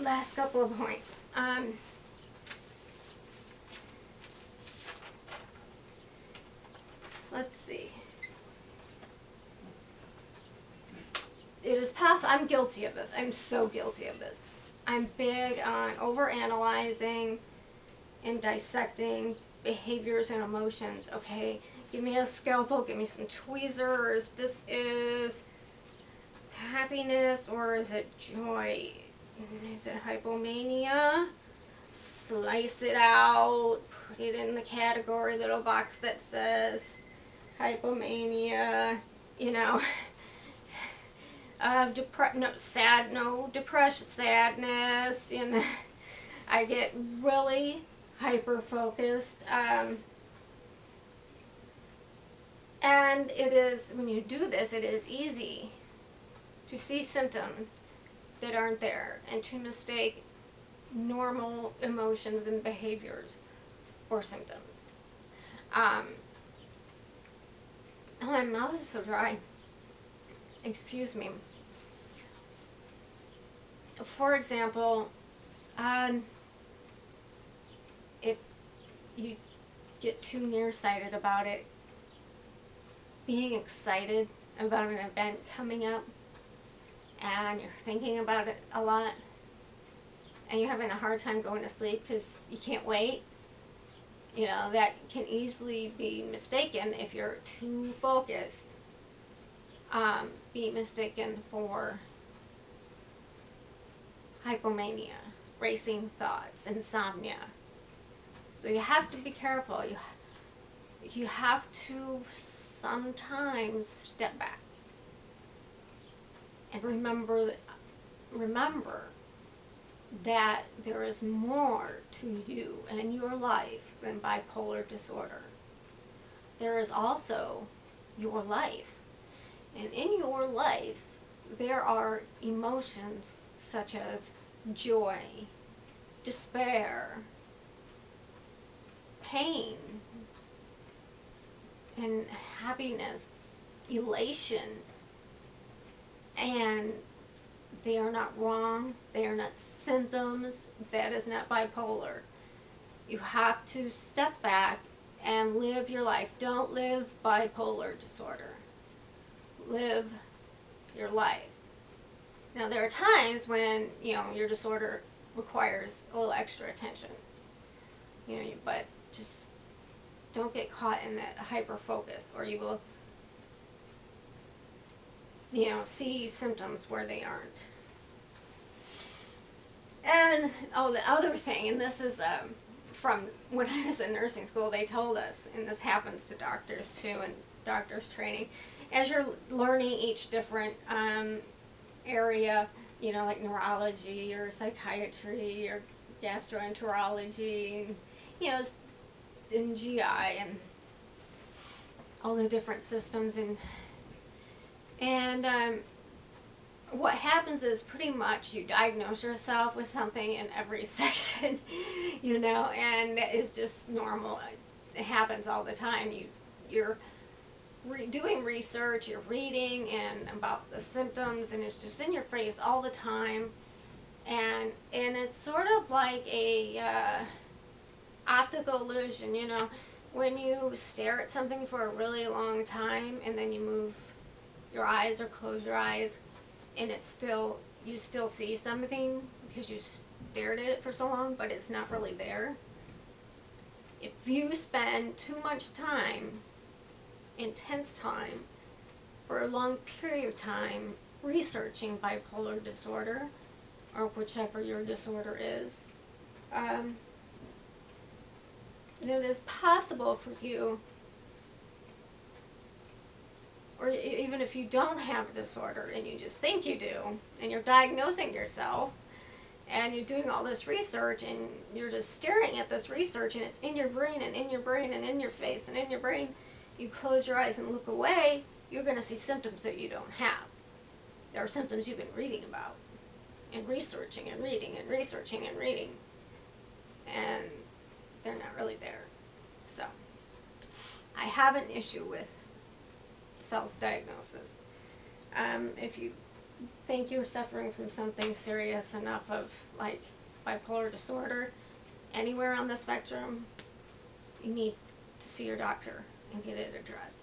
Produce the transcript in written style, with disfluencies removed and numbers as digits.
last couple of points. Let's see. It is possible. I'm guilty of this. I'm so guilty of this. I'm big on overanalyzing and dissecting behaviors and emotions. Okay, give me a scalpel, give me some tweezers. This is happiness or is it joy? Is it hypomania? Slice it out, put it in the category little box that says hypomania, you know. Depression, sadness, you know. I get really hyper focused, and it is, when you do this, it is easy to see symptoms that aren't there and to mistake normal emotions and behaviors for symptoms. Oh, my mouth is so dry. Excuse me. For example, if you get too nearsighted about it, being excited about an event coming up and you're thinking about it a lot and you're having a hard time going to sleep because you can't wait, you know, that can easily be mistaken if you're too focused. Be mistaken for hypomania, racing thoughts, insomnia. So you have to be careful. You have to sometimes step back and remember that there is more to you and your life than bipolar disorder. There is also your life. And in your life, there are emotions such as joy, despair, pain, and happiness, elation. And they are not wrong. They are not symptoms. That is not bipolar. You have to step back and live your life. Don't live bipolar disorder. Live your life. Now, there are times when, you know, your disorder requires a little extra attention, you know, but just don't get caught in that hyper focus, or you will, you know, see symptoms where they aren't. And oh, the other thing, and this is from when I was in nursing school, they told us, and this happens to doctors too, and doctors training, as you're learning each different area, you know, like neurology or psychiatry or gastroenterology, you know, and GI and all the different systems, and what happens is pretty much you diagnose yourself with something in every section, you know, and that is just normal. It happens all the time. You're doing research, you're reading and about the symptoms, and it's just in your face all the time, and it's sort of like a optical illusion, you know, when you stare at something for a really long time and then you move your eyes or close your eyes, and it's still, you still see something because you stared at it for so long, but it's not really there. If you spend too much time, intense time, for a long period of time researching bipolar disorder, or whichever your disorder is, it is possible for you, or even if you don't have a disorder and you just think you do, and you're diagnosing yourself, and you're doing all this research, and you're just staring at this research, and it's in your brain, and in your brain, and in your face, and in your brain, you close your eyes and look away, you're going to see symptoms that you don't have. There are symptoms you've been reading about, and researching, and reading, and researching, and reading, and they're not really there. So, I have an issue with self-diagnosis. If you think you're suffering from something serious enough of like bipolar disorder, anywhere on the spectrum, you need to see your doctor and get it addressed.